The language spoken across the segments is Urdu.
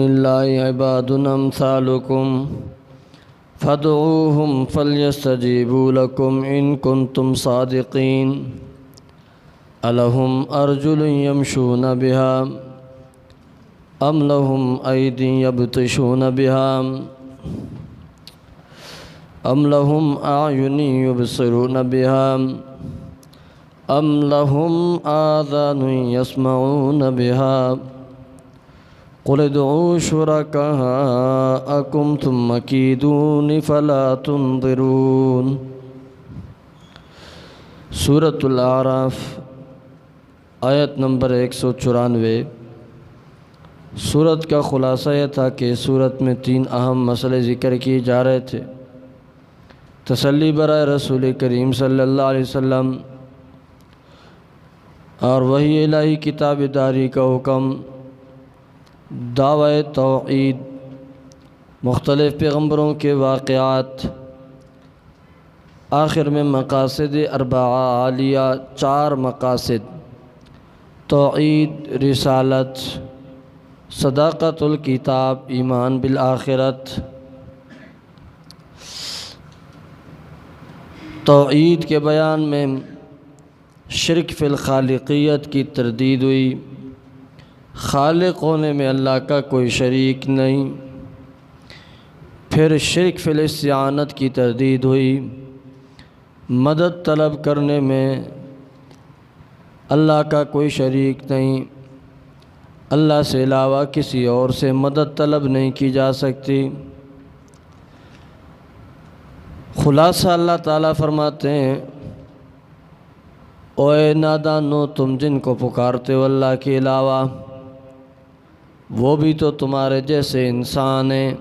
الله عباد أمثالكم فادعوهم فليستجيبوا لكم إن كنتم صادقين ألهم أرجل يمشون بها أم لهم أيدي يبطشون بها أم لهم أعين يبصرون بها أم لهم آذان يسمعون بها قل ادعوا شركاءكم ثم كيدون فلا تنظرون۔ سورۃ الاعراف آیت نمبر 194۔ سورت کا خلاصہ یہ تھا کہ سورت میں 3 اہم مسئلے ذکر کیے جا رہے تھے۔ تسلی برائے رسول کریم صلی اللہ علیہ وسلم اور وحی الہی کی تابعداری کا حکم، دعوی توحید، مختلف پیغمبروں کے واقعات، آخر میں مقاصد اربعہ عالیہ، 4 مقاصد: توحید، رسالت، صداقت الکتاب، ایمان بالآخرت۔ توحید کے بیان میں شرک فی الخالقیت کی تردید ہوئی، خالق ہونے میں اللہ کا کوئی شریک نہیں۔ پھر شرک فی الاستعانت کی تردید ہوئی، مدد طلب کرنے میں اللہ کا کوئی شریک نہیں، اللہ سے علاوہ کسی اور سے مدد طلب نہیں کی جا سکتی۔ خلاصہ اللہ تعالیٰ فرماتے ہیں، اوے نادانو، تم جن کو پکارتے ہو اللہ کے علاوہ، وہ بھی تو تمہارے جیسے انسان ہیں۔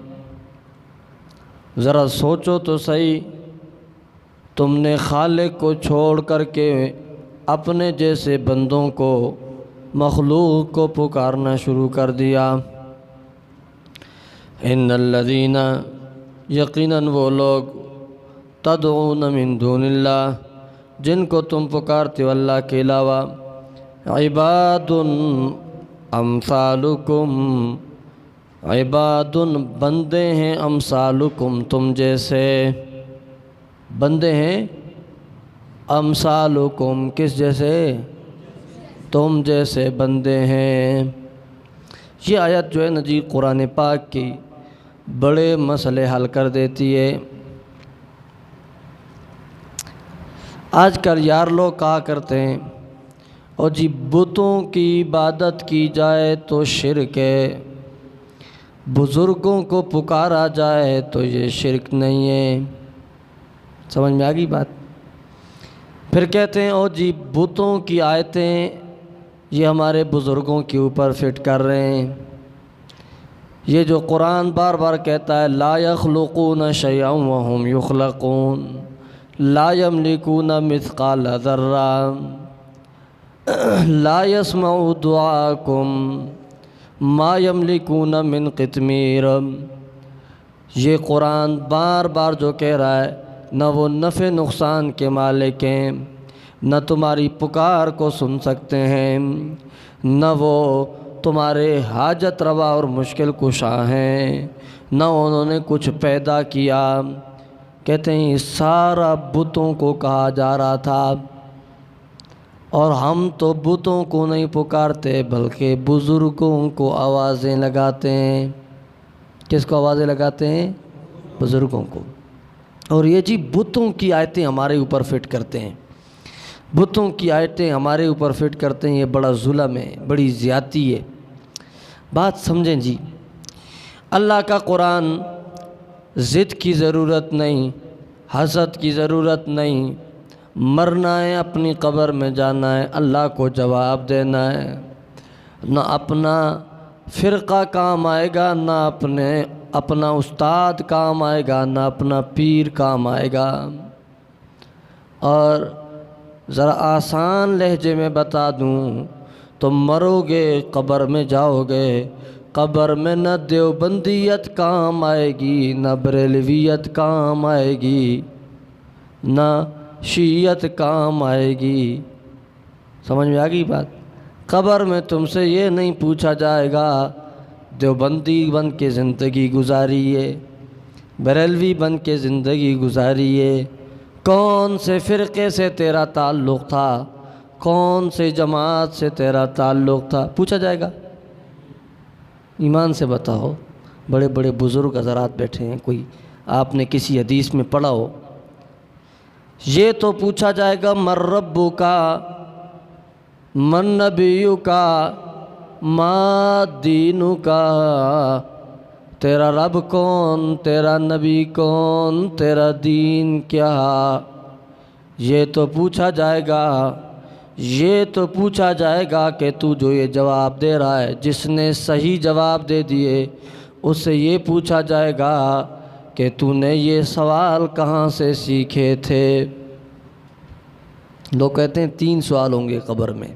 ذرا سوچو تو صحیح، تم نے خالق کو چھوڑ کر کے اپنے جیسے بندوں کو، مخلوق کو پکارنا شروع کر دیا۔ ان الذین، یقیناً وہ لوگ، تدعون من دون اللہ، جن کو تم پکارتے ہو اللہ کے علاوہ، عباد امثالکم، عباد بندے ہیں، امثالکم تم جیسے، بندے ہیں، امثالکم کس جیسے؟ تم جیسے بندے ہیں۔ یہ آیت جو ہے نا جی، قرآن پاک کی بڑے مسئلے حل کر دیتی ہے۔ آج کل یار لوگ کہا کرتے ہیں، اور جی بتوں کی عبادت کی جائے تو شرک ہے، بزرگوں کو پکارا جائے تو یہ شرک نہیں ہے۔ سمجھ میں آ گئی بات؟ پھر کہتے ہیں، او جی بتوں کی آیتیں یہ ہمارے بزرگوں کے اوپر فٹ کر رہے ہیں۔ یہ جو قرآن بار بار کہتا ہے، لا یخلقون شیئا وہم یخلقون، لا یملکون مثقال ذرہ، لا یسمع دعاکم، ما یملکون من قطمیر۔ یہ قرآن بار بار جو کہہ رہا ہے، نہ وہ نفع نقصان کے مالک ہیں، نہ تمہاری پکار کو سن سکتے ہیں، نہ وہ تمہارے حاجت روا اور مشکل کشا ہیں، نہ انہوں نے کچھ پیدا کیا۔ کہتے ہیں یہ سارا بتوں کو کہا جا رہا تھا، اور ہم تو بتوں کو نہیں پکارتے بلکہ بزرگوں کو آوازیں لگاتے ہیں۔ کس کو آوازیں لگاتے ہیں؟ بزرگوں کو۔ اور یہ جی بتوں کی آیتیں ہمارے اوپر فٹ کرتے ہیں، بتوں کی آیتیں ہمارے اوپر فٹ کرتے ہیں، یہ بڑا ظلم ہے، بڑی زیادتی ہے۔ بات سمجھیں جی، اللہ کا قرآن، ضد کی ضرورت نہیں، حسد کی ضرورت نہیں، مرنا ہے، اپنی قبر میں جانا ہے، اللہ کو جواب دینا ہے، نہ اپنا فرقہ کام آئے گا، نہ اپنا استاد کام آئے گا، نہ اپنا پیر کام آئے گا۔ اور ذرا آسان لہجے میں بتا دوں، تم مرو گے، قبر میں جاؤ گے، قبر میں نہ دیوبندیت کام آئے گی، نہ بریلویت کام آئے گی، نہ شیعت کام آئے گی۔ سمجھ میں آ گئی بات؟ قبر میں تم سے یہ نہیں پوچھا جائے گا دیوبندی بن کے زندگی گزاری ہے، بریلوی بن کے زندگی گزاری ہے، کون سے فرقے سے تیرا تعلق تھا، کون سے جماعت سے تیرا تعلق تھا، پوچھا جائے گا۔ ایمان سے بتاؤ، بڑے بڑے بزرگ حضرات بیٹھے ہیں، کوئی آپ نے کسی حدیث میں پڑھا ہو؟ یہ تو پوچھا جائے گا من ربک من نبیک ما دینک، تیرا رب کون، تیرا نبی کون، تیرا دین کیا؟ یہ تو پوچھا جائے گا، یہ تو پوچھا جائے گا کہ تو جو یہ جواب دے رہا ہے، جس نے صحیح جواب دے دیے اس سے یہ پوچھا جائے گا کہ تو نے یہ سوال کہاں سے سیکھے تھے۔ لوگ کہتے ہیں 3 سوال ہوں گے قبر میں،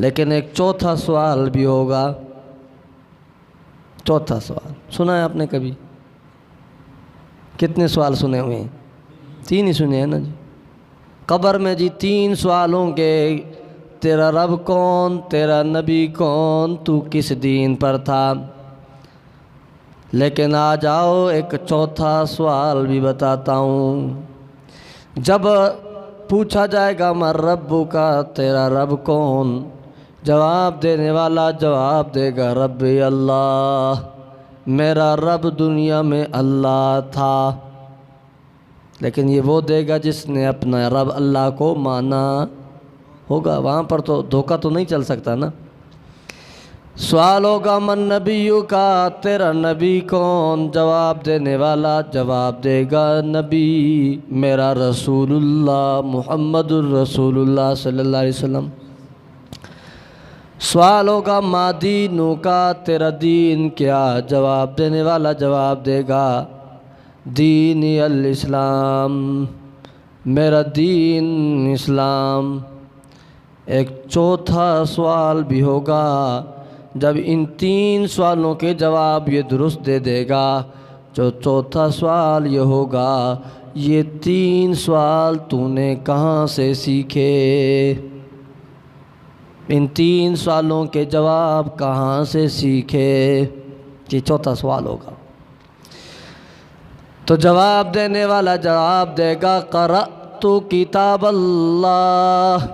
لیکن ایک چوتھا سوال بھی ہوگا۔ چوتھا سوال سنا ہے آپ نے کبھی؟ کتنے سوال سنے ہوئے ہیں؟ 3 ہی سنے ہیں نا جی۔ قبر میں جی 3 سوال ہوں گے، تیرا رب کون، تیرا نبی کون، تو کس دین پر تھا۔ لیکن آ جاؤ ایک چوتھا سوال بھی بتاتا ہوں۔ جب پوچھا جائے گا من ربک، تیرا رب کون، جواب دینے والا جواب دے گا ربی اللہ، میرا رب دنیا میں اللہ تھا۔ لیکن یہ وہ دے گا جس نے اپنا رب اللہ کو مانا ہوگا، وہاں پر تو دھوکہ تو نہیں چل سکتا نا۔ سوال ہوگا من نبیک، تیرا نبی کون، جواب دینے والا جواب دے گا نبی میرا رسول اللہ محمد الرسول اللہ صلی اللہ علیہ وسلم۔ سوال ہوگا ما دینک، تیرا دین کیا، جواب دینے والا جواب دے گا دین الاسلام، میرا دین اسلام۔ ایک چوتھا سوال بھی ہوگا، جب ان 3 سوالوں کے جواب یہ درست دے دے گا، جو چوتھا سوال یہ ہوگا یہ 3 سوال تو نے کہاں سے سیکھے، ان 3 سوالوں کے جواب کہاں سے سیکھے، یہ چوتھا سوال ہوگا۔ تو جواب دینے والا جواب دے گا قرأت کتاب اللہ،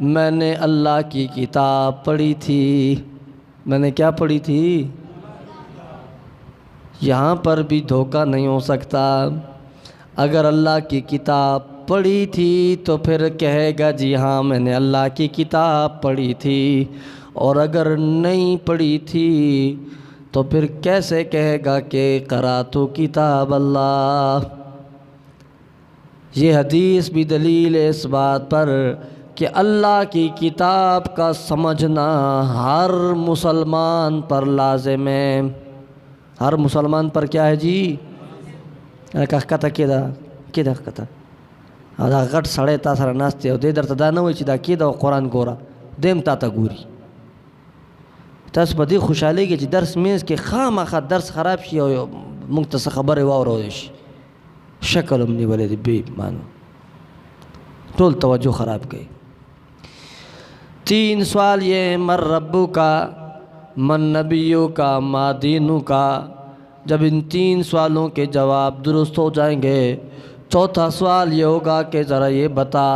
میں نے اللہ کی کتاب پڑھی تھی۔ میں نے کیا پڑھی تھی؟ یہاں پر بھی دھوکہ نہیں ہو سکتا۔ اگر اللہ کی کتاب پڑھی تھی تو پھر کہے گا جی ہاں میں نے اللہ کی کتاب پڑھی تھی، اور اگر نہیں پڑھی تھی تو پھر کیسے کہے گا کہ قرأت کتاب اللہ۔ یہ حدیث بھی دلیل ہے اس بات پر کہ اللہ کی کتاب کا سمجھنا ہر مسلمان پر لازم ہے۔ ہر مسلمان پر کیا ہے جی؟ کتا دا غٹ سڑے تا سره ناسته او دې درته دا نه وایي چې دا کېده او قرآن ګوره دیم تا ته ګوري. تاسو په دې خوشحالېږئ چې درس میز کې خامخا درس خراب شي او موږ ته څه خبرې واورول شي، شکل هم نیولی دی بې مانو، ټول توجه خراب کړي. 3 سوال یہ من ربو کا من نبیوں کا ما دینوں کا. جب ان 3 سوالوں کے جواب درست ہو جائیں گے، چوتھا سوال یہ ہوگا کہ ذرا یہ بتا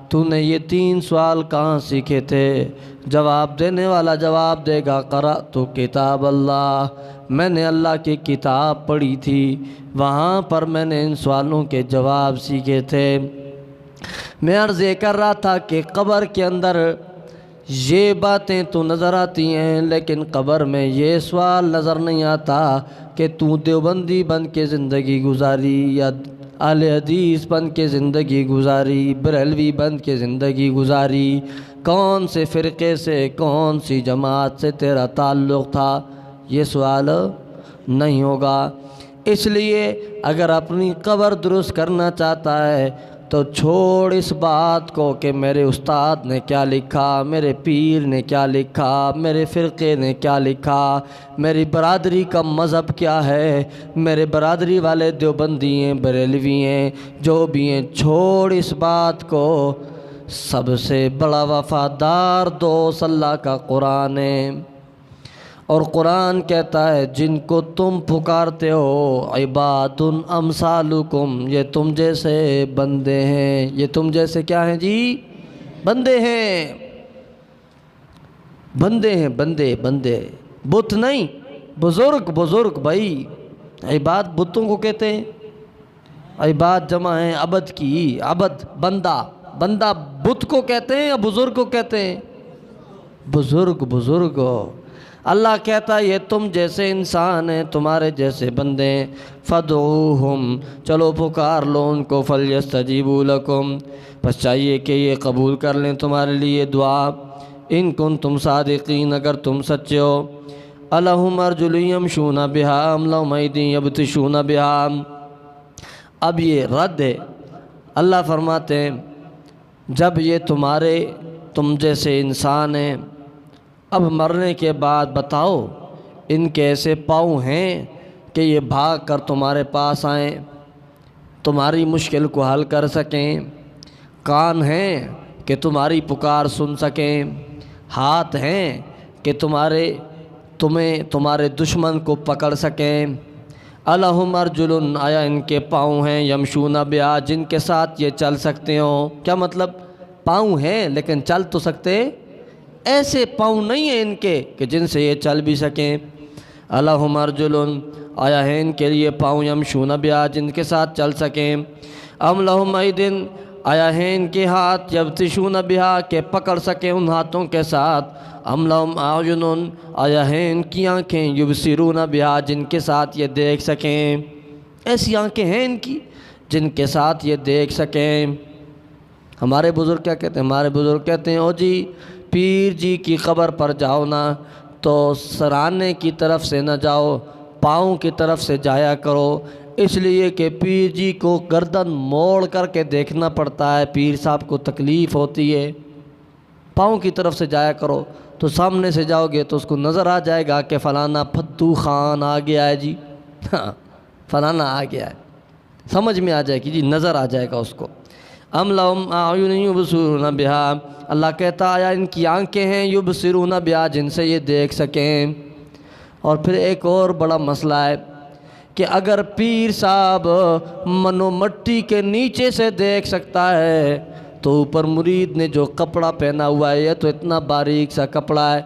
تو نے یہ 3 سوال کہاں سیکھے تھے. جواب دینے والا جواب دے گا قرأت کتاب اللہ، میں نے اللہ کی کتاب پڑھی تھی، وہاں پر میں نے ان سوالوں کے جواب سیکھے تھے. میں عرض یہ کر رہا تھا کہ قبر کے اندر یہ باتیں تو نظر آتی ہیں، لیکن قبر میں یہ سوال نظر نہیں آتا کہ تو دیوبندی بن کے زندگی گزاری یا اہل حدیث بن کے زندگی گزاری، بریلوی بن کے زندگی گزاری، کون سے فرقے سے کون سی جماعت سے تیرا تعلق تھا، یہ سوال نہیں ہوگا. اس لیے اگر اپنی قبر درست کرنا چاہتا ہے تو چھوڑ اس بات کو کہ میرے استاد نے کیا لکھا، میرے پیر نے کیا لکھا، میرے فرقے نے کیا لکھا، میری برادری کا مذہب کیا ہے، میرے برادری والے دیوبندی ہیں، بریلوی ہیں، جو بھی ہیں. چھوڑ اس بات کو. سب سے بڑا وفادار دوست اللہ کا قرآن ہے، اور قرآن کہتا ہے جن کو تم پکارتے ہو عباد امثالکم، یہ تم جیسے بندے ہیں، یہ تم جیسے کیا ہیں جی؟ بندے ہیں، بندے ہیں، بندے بندے، بت نہیں، بزرگ بزرگ بھائی، عباد بتوں کو کہتے ہیں، عباد جمع ہیں عبد کی، عبد بندہ، بندہ بت کو کہتے ہیں یا بزرگ کو کہتے ہیں؟ بزرگ بزرگ۔ اللہ کہتا ہے یہ تم جیسے انسان ہیں، تمہارے جیسے بندے ہیں، فدعوہم، چلو پکار لو ان کو، فلیستجیبوا لکم، بس چاہیے کہ یہ قبول کر لیں تمہارے لیے دعا، ان کنتم صادقین، اگر تم سچے ہو۔ الہم ارجل یمشون بہا ام لہم ایدی یبطشون بہا۔ اب یہ رد ہے، اللہ فرماتے ہیں جب یہ تم جیسے انسان ہیں، اب مرنے کے بعد بتاؤ ان کے ایسے پاؤں ہیں کہ یہ بھاگ کر تمہارے پاس آئیں، تمہاری مشکل کو حل کر سکیں، کان ہیں کہ تمہاری پکار سن سکیں، ہاتھ ہیں کہ تمہارے دشمن کو پکڑ سکیں۔ الہم ارجل، آیا ان کے پاؤں ہیں، یمشون بہا، جن کے ساتھ یہ چل سکتے ہوں۔ کیا مطلب؟ پاؤں ہیں لیکن چل تو سکتے، ایسے پاؤں نہیں ہیں ان کے کہ جن سے یہ چل بھی سکیں۔ الہم ارجل، آیا ہے ان کے لیے پاؤں، یمشون بہا، جن کے ساتھ چل سکیں۔ ام لہم ایدن، آیا ہے ان کے ہاتھ، یبطشون بہا، کہ پکڑ سکیں ان ہاتھوں کے ساتھ۔ ام لہم اعین، آیا ہے ان کی آنکھیں، یبصرون بہا، جن کے ساتھ یہ دیکھ سکیں، ایسی آنکھیں ہیں ان کی جن کے ساتھ یہ دیکھ سکیں۔ ہمارے بزرگ کیا کہتے ہیں؟ ہمارے بزرگ کہتے ہیں او جی پیر جی کی قبر پر جاؤ نا تو سرانے کی طرف سے نہ جاؤ، پاؤں کی طرف سے جایا کرو، اس لیے کہ پیر جی کو گردن موڑ کر کے دیکھنا پڑتا ہے، پیر صاحب کو تکلیف ہوتی ہے، پاؤں کی طرف سے جایا کرو، تو سامنے سے جاؤ گے تو اس کو نظر آ جائے گا کہ فلانا پھتو خان آ گیا ہے جی، ہاں فلانا آ گیا ہے، سمجھ میں آ جائے گی جی، نظر آ جائے گا اس کو۔ ام لہم اعین یبصرون بہا، اللہ کہتا آیا ان کی آنکھیں ہیں، یبصرون بہا، جن سے یہ دیکھ سکیں۔ اور پھر ایک اور بڑا مسئلہ ہے کہ اگر پیر صاحب منو مٹی کے نیچے سے دیکھ سکتا ہے تو اوپر مرید نے جو کپڑا پہنا ہوا ہے یہ تو اتنا باریک سا کپڑا ہے،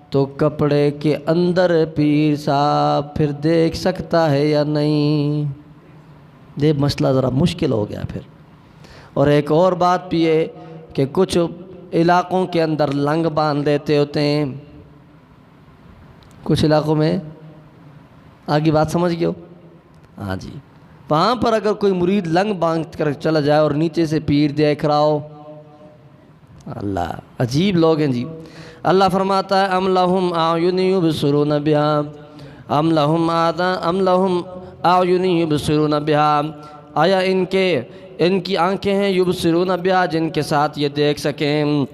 تو کپڑے کے اندر پیر صاحب پھر دیکھ سکتا ہے یا نہیں؟ یہ مسئلہ ذرا مشکل ہو گیا پھر۔ اور ایک اور بات بھی ہے کہ کچھ علاقوں کے اندر لنگ باندھ دیتے ہوتے ہیں، کچھ علاقوں میں، آگے بات سمجھ گئے ہو؟ ہاں جی، وہاں پر اگر کوئی مرید لنگ باندھ کر چلا جائے اور نیچے سے پیر دیکھ رہا ہو، اللہ عجیب لوگ ہیں جی۔ اللہ فرماتا ہے ام لہم اعین یبصرون بہا، ام لہم اعین یبصرون بہا، آیا ان کی آنکھیں ہیں، یبصرون بہا، جن کے ساتھ یہ دیکھ سکیں۔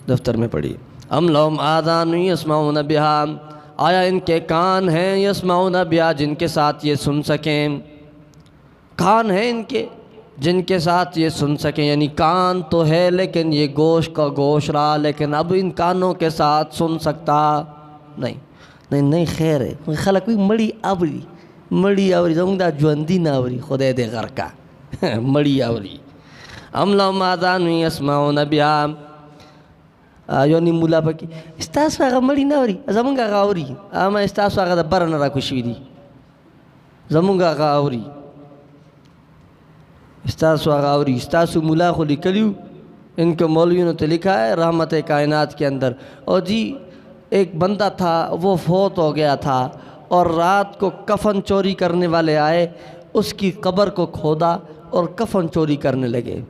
دفتر میں پڑھی ام لہم آذان یسمعون بہا، آیا ان کے کان ہیں، یسمعون بہا، جن کے ساتھ یہ سن سکیں، کان ہیں ان کے جن کے ساتھ یہ سن سکیں، یعنی کان تو ہے لیکن یہ گوشت کا گوشت رہا، لیکن اب ان کانوں کے ساتھ سن سکتا نہیں، خیر ہے خلق کوئی مڑی آوری زمدہ جوندی نہ آوری خدای دے غر کا مڑی آوری۔ ام لہم آذان یسمعون بہا، یونی مولا پکی استاسو آغا مڑی نہ آوری، زمونگا آغا آوری، اما استاسو آغا دا برن را کشوی دی، زمونگا آغا آوری، استاسو آغا آوری، استاسو مولا خو لکلیو، ان کے مولویوں نے لکھا ہے رحمت کائنات کے اندر، اور جی ایک بندہ تھا وہ فوت ہو گیا تھا، اور رات کو کفن چوری کرنے والے آئے، اس کی قبر کو کھودا اور کفن چوری کرنے لگے،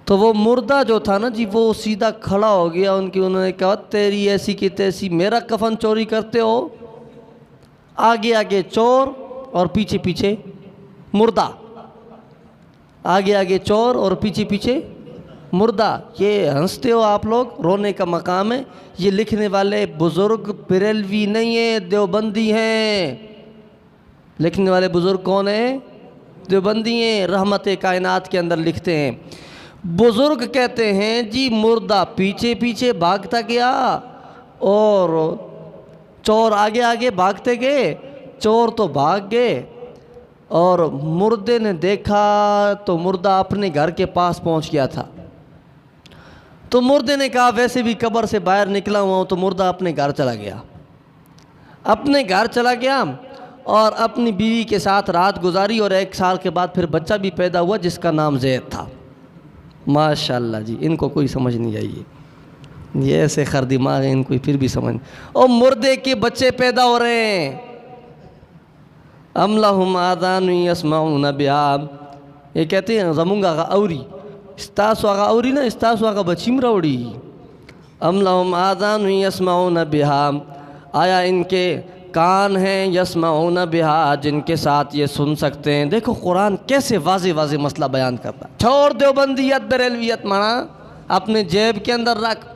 تو وہ مردہ جو تھا نا جی وہ سیدھا کھڑا ہو گیا، انہوں نے کہا تیری ایسی کی تیسی میرا کفن چوری کرتے ہو، آگے آگے چور اور پیچھے پیچھے مردہ، آگے آگے چور اور پیچھے پیچھے مردہ، یہ ہنستے ہو آپ لوگ، رونے کا مقام ہے۔ یہ لکھنے والے بزرگ بریلوی نہیں ہیں، دیوبندی ہیں، لکھنے والے بزرگ کون ہیں؟ دیوبندی ہیں، رحمت کائنات کے اندر لکھتے ہیں۔ بزرگ کہتے ہیں جی مردہ پیچھے پیچھے بھاگتا گیا اور چور آگے آگے بھاگتے گئے، چور تو بھاگ گئے اور مردے نے دیکھا تو مردہ اپنے گھر کے پاس پہنچ گیا تھا۔ تو مردے نے کہا ویسے بھی قبر سے باہر نکلا ہوا ہوں، تو مردہ اپنے گھر چلا گیا، اپنے گھر چلا گیا اور اپنی بیوی کے ساتھ رات گزاری، اور 1 سال کے بعد پھر بچہ بھی پیدا ہوا جس کا نام زید تھا۔ ماشاءاللہ جی، ان کو کوئی سمجھ نہیں آئی، یہ ایسے خر دماغ ہیں، ان کو پھر بھی سمجھ نہیں۔ اور مردے کے بچے پیدا ہو رہے ہیں، ام لہم آذان یسمعون بہا، یہ کہتے ہیں زمونگا غا اوری، استاسو آغا اوری نا، استاسو آغا بچیم روڑی، ام لہم آذان یسمعون بہا، آیا ان کے کان ہیں یسمعون بہا جن کے ساتھ یہ سن سکتے ہیں۔ دیکھو قرآن کیسے واضح واضح مسئلہ بیان کرتا ہے۔ چھوڑ دیوبندیت بریلویت مانا اپنے جیب کے اندر رکھ،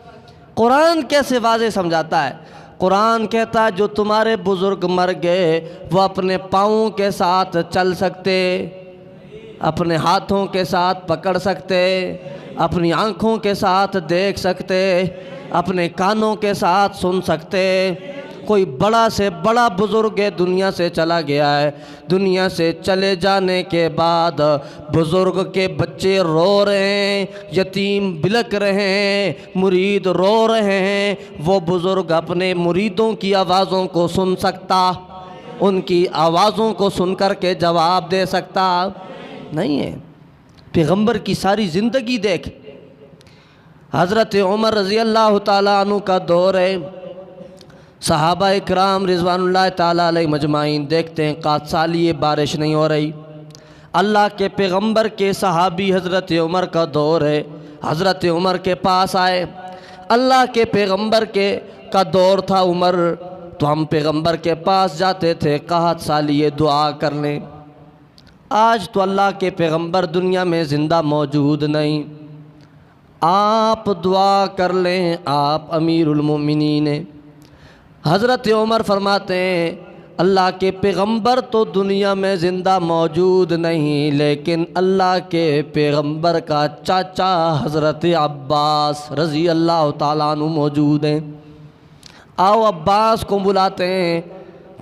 قرآن کیسے واضح سمجھاتا ہے۔ قرآن کہتا ہے جو تمہارے بزرگ مر گئے وہ اپنے پاؤں کے ساتھ چل سکتے، اپنے ہاتھوں کے ساتھ پکڑ سکتے، اپنی آنکھوں کے ساتھ دیکھ سکتے، اپنے کانوں کے ساتھ سن سکتے۔ کوئی بڑا سے بڑا بزرگ دنیا سے چلا گیا ہے، دنیا سے چلے جانے کے بعد بزرگ کے بچے رو رہے ہیں، یتیم بلک رہے ہیں، مرید رو رہے ہیں، وہ بزرگ اپنے مریدوں کی آوازوں کو سن سکتا، ان کی آوازوں کو سن کر کے جواب دے سکتا نہیں ہے۔ پیغمبر کی ساری زندگی دیکھ، حضرت عمر رضی اللہ تعالیٰ عنہ کا دور ہے، صحابہ اکرام رضوان اللہ تعالیٰ علیہ مجمعین دیکھتے ہیں 7 سال یہ بارش نہیں ہو رہی۔ اللہ کے پیغمبر کے صحابی حضرت عمر کا دور ہے، حضرت عمر کے پاس آئے، اللہ کے پیغمبر کا دور تھا عمر، تو ہم پیغمبر کے پاس جاتے تھے 7 سال یہ دعا کر لیں۔ آج تو اللہ کے پیغمبر دنیا میں زندہ موجود نہیں، آپ دعا کر لیں، آپ امیر المومنین ہیں۔ حضرت عمر فرماتے ہیں اللہ کے پیغمبر تو دنیا میں زندہ موجود نہیں، لیکن اللہ کے پیغمبر کا چاچا حضرت عباس رضی اللہ تعالیٰ عنہ موجود ہیں۔ آؤ عباس کو بلاتے ہیں،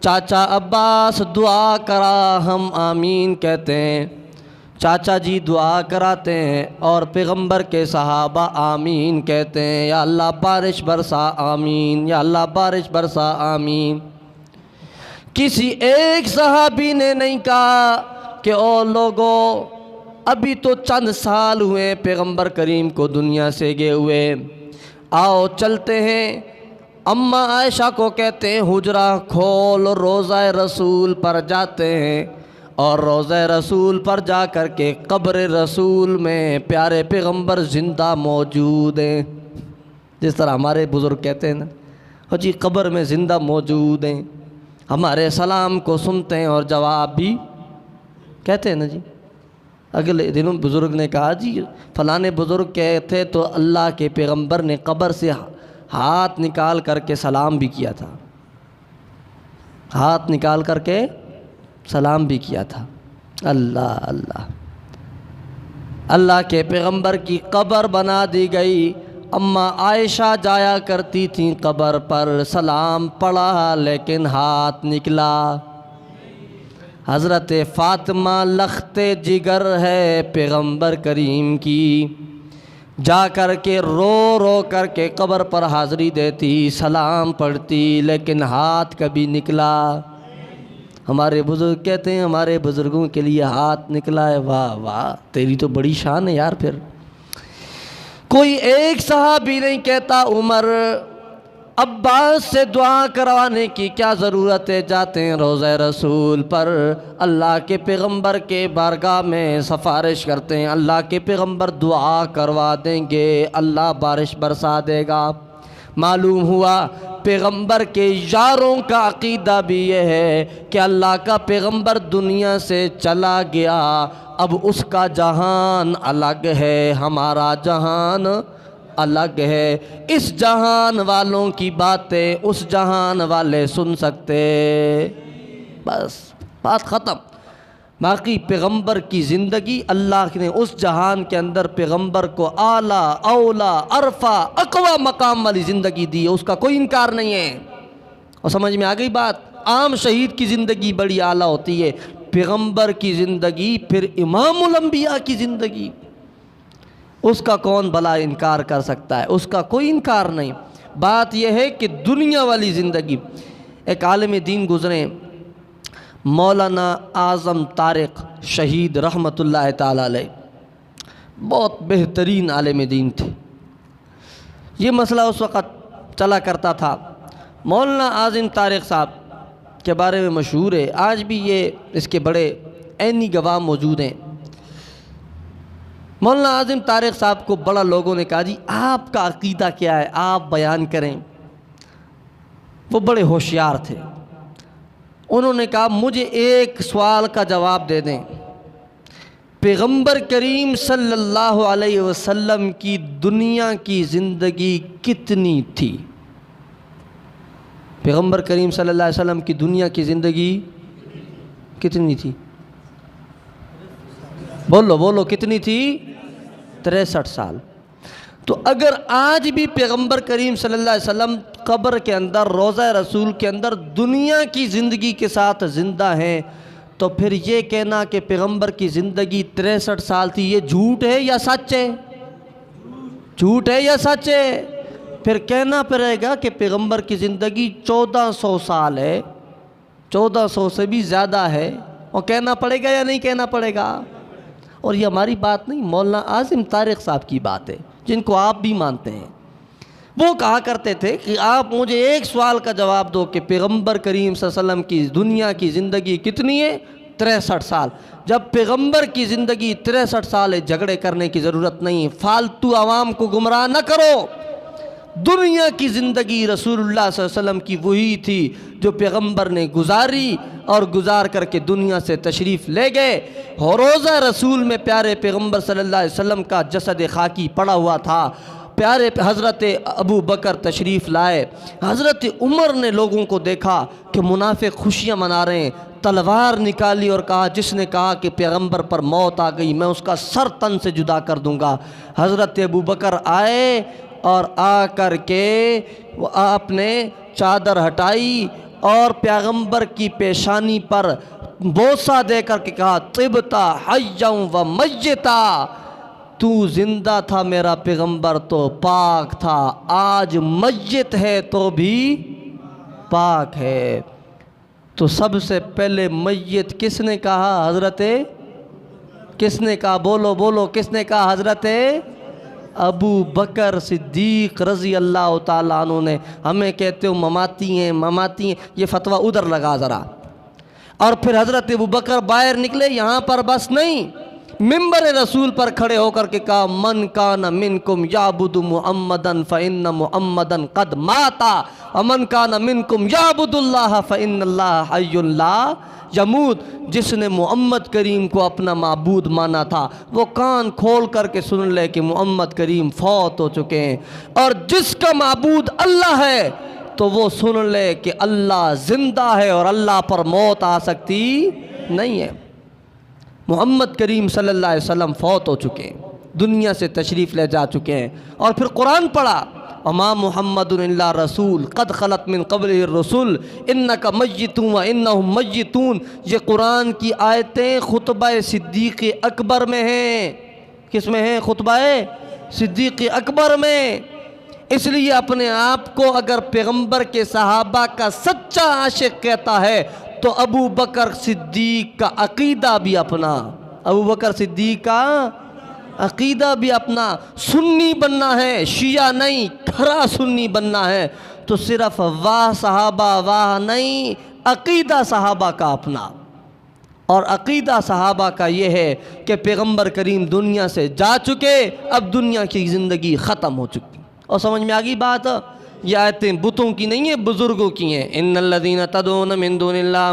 چاچا عباس دعا کرا، ہم آمین کہتے ہیں۔ چاچا جی دعا کراتے ہیں اور پیغمبر کے صحابہ آمین کہتے ہیں، یا اللہ بارش برسا آمین، یا اللہ بارش برسا آمین۔ کسی ایک صحابی نے نہیں کہا کہ او لوگوں ابھی تو چند سال ہوئے پیغمبر کریم کو دنیا سے گئے ہوئے، آؤ چلتے ہیں۔ اماں عائشہ کو کہتے ہیں حجرہ کھول، روضہ رسول پر جاتے ہیں، اور روضہ رسول پر جا کر کے قبر رسول میں پیارے پیغمبر زندہ موجود ہیں۔ جس طرح ہمارے بزرگ کہتے ہیں نا جی قبر میں زندہ موجود ہیں، ہمارے سلام کو سنتے ہیں اور جواب بھی کہتے ہیں نا جی۔ اگلے دنوں بزرگ نے کہا جی فلانے بزرگ کہتے تو اللہ کے پیغمبر نے قبر سے ہاتھ نکال کر کے سلام بھی کیا تھا، ہاتھ نکال کر کے سلام بھی کیا تھا۔ اللہ اللہ، اللہ کے پیغمبر کی قبر بنا دی گئی۔ اماں عائشہ جایا کرتی تھیں قبر پر، سلام پڑھا لیکن ہاتھ نکلا۔ حضرت فاطمہ لخت جگر ہے پیغمبر کریم کی، جا کر کے رو رو کر کے قبر پر حاضری دیتی، سلام پڑھتی، لیکن ہاتھ کبھی نکلا۔ ہمارے بزرگ کہتے ہیں ہمارے بزرگوں کے لیے ہاتھ نکلا ہے، واہ واہ تیری تو بڑی شان ہے یار۔ پھر کوئی ایک صحابی نہیں کہتا عمر عباس سے دعا کروانے کی کیا ضرورت ہے، جاتے ہیں روضہ رسول پر، اللہ کے پیغمبر کے بارگاہ میں سفارش کرتے ہیں، اللہ کے پیغمبر دعا کروا دیں گے، اللہ بارش برسا دے گا۔ معلوم ہوا پیغمبر کے یاروں کا عقیدہ بھی یہ ہے کہ اللہ کا پیغمبر دنیا سے چلا گیا، اب اس کا جہان الگ ہے، ہمارا جہان الگ ہے، اس جہان والوں کی باتیں اس جہان والے سن سکتے، بس بات ختم۔ باقی پیغمبر کی زندگی اللہ نے اس جہان کے اندر پیغمبر کو اعلیٰ اولیٰ عرفہ اقویٰ مقام والی زندگی دی ہے، اس کا کوئی انکار نہیں ہے۔ اور سمجھ میں آ گئی بات؟ عام شہید کی زندگی بڑی اعلیٰ ہوتی ہے، پیغمبر کی زندگی پھر امام الانبیاء کی زندگی، اس کا کون بھلا انکار کر سکتا ہے؟ اس کا کوئی انکار نہیں۔ بات یہ ہے کہ دنیا والی زندگی، ایک عالم دین گزرے مولانا اعظم طارق شہید رحمۃ اللہ تعالی علیہ، بہت بہترین عالم دین تھے۔ یہ مسئلہ اس وقت چلا کرتا تھا، مولانا اعظم طارق صاحب کے بارے میں مشہور ہے، آج بھی یہ اس کے بڑے عینی گواہ موجود ہیں۔ مولانا اعظم طارق صاحب کو بڑا لوگوں نے کہا جی آپ کا عقیدہ کیا ہے، آپ بیان کریں۔ وہ بڑے ہوشیار تھے، انہوں نے کہا مجھے ایک سوال کا جواب دے دیں، پیغمبر کریم صلی اللہ علیہ وسلم کی دنیا کی زندگی کتنی تھی؟ پیغمبر کریم صلی اللہ علیہ وسلم کی دنیا کی زندگی کتنی تھی؟ بولو کتنی تھی؟ 63 سال۔ تو اگر آج بھی پیغمبر کریم صلی اللہ علیہ وسلم قبر کے اندر روضہ رسول کے اندر دنیا کی زندگی کے ساتھ زندہ ہیں، تو پھر یہ کہنا کہ پیغمبر کی زندگی 63 سال تھی، یہ جھوٹ ہے یا سچ ہے؟ جھوٹ ہے یا سچ ہے؟ پھر کہنا پڑے گا کہ پیغمبر کی زندگی 1400 سال ہے، 1400 سے بھی زیادہ ہے، اور کہنا پڑے گا یا نہیں کہنا پڑے گا؟ اور یہ ہماری بات نہیں، مولانا اعظم طارق صاحب کی بات ہے، جن کو آپ بھی مانتے ہیں۔ وہ کہا کرتے تھے کہ آپ مجھے ایک سوال کا جواب دو کہ پیغمبر کریم صلی اللہ علیہ وسلم کی دنیا کی زندگی کتنی ہے؟ 63 سال۔ جب پیغمبر کی زندگی 63 سال ہے، جھگڑے کرنے کی ضرورت نہیں، فالتو عوام کو گمراہ نہ کرو۔ دنیا کی زندگی رسول اللہ صلی اللہ علیہ وسلم کی وہی تھی جو پیغمبر نے گزاری، اور گزار کر کے دنیا سے تشریف لے گئے۔ روضہ رسول میں پیارے پیغمبر صلی اللہ علیہ وسلم کا جسد خاکی پڑا ہوا تھا، پیارے حضرت ابو بکر تشریف لائے، حضرت عمر نے لوگوں کو دیکھا کہ منافق خوشیاں منا رہے ہیں، تلوار نکالی اور کہا جس نے کہا کہ پیغمبر پر موت آ گئی میں اس کا سر تن سے جدا کر دوں گا۔ حضرت ابو بکر آئے اور آ کر کے آپ نے چادر ہٹائی اور پیغمبر کی پیشانی پر بوسہ دے کر کے کہا طبتا حیا و میتا، تو زندہ تھا میرا پیغمبر تو پاک تھا، آج میت ہے تو بھی پاک ہے۔ تو سب سے پہلے میت کس نے کہا؟ کس نے کہا؟ بولو کس نے کہا؟ حضرت ابو بکر صدیق رضی اللہ تعالیٰ عنہ نے۔ ہمیں کہتے ہو مماتی ہیں، یہ فتویٰ ادھر لگا ذرا۔ اور پھر حضرت ابو بکر باہر نکلے، یہاں پر بس نہیں، منبر رسول پر کھڑے ہو کر کے کہا من کان منکم یعبد محمدا فإن محمدا قد ماتا ومن کان منکم یعبد اللہ فإن اللہ حی لا یموت۔ جس نے محمد کریم کو اپنا معبود مانا تھا وہ کان کھول کر کے سن لے کہ محمد کریم فوت ہو چکے ہیں، اور جس کا معبود اللہ ہے تو وہ سن لے کہ اللہ زندہ ہے اور اللہ پر موت آ سکتی نہیں ہے۔ محمد کریم صلی اللہ علیہ وسلم فوت ہو چکے ہیں، دنیا سے تشریف لے جا چکے ہیں، اور پھر قرآن پڑھا وما محمد الا رسول قد خلت من قبلہ الرسل انک میت وانہم میتون۔ یہ قرآن کی آیتیں خطبہ صدیق اکبر میں ہیں۔ کس میں ہیں؟ خطبہ صدیق اکبر میں۔ اس لیے اپنے آپ کو اگر پیغمبر کے صحابہ کا سچا عاشق کہتا ہے تو ابو بکر صدیق کا عقیدہ بھی اپنا، ابو بکر صدیق کا عقیدہ بھی اپنا۔ سنی بننا ہے، شیعہ نہیں، کھرا سنی بننا ہے تو صرف واہ صحابہ واہ نہیں، عقیدہ صحابہ کا اپنا۔ اور عقیدہ صحابہ کا یہ ہے کہ پیغمبر کریم دنیا سے جا چکے، اب دنیا کی زندگی ختم ہو چکی۔ اور سمجھ میں آگئی بات؟ یہ آیتیں بتوں کی نہیں ہیں، بزرگوں کی ہیں۔ ان الذین تدعون من دون اللہ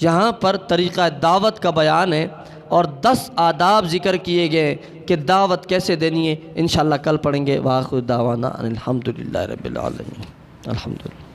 یہاں پر طریقہ دعوت کا بیان ہے اور 10 آداب ذکر کیے گئے کہ دعوت کیسے دینی ہے، انشاءاللہ کل پڑھیں گے۔ وآخر دعوانا ان الحمدللہ رب العالمین۔ الحمدللہ۔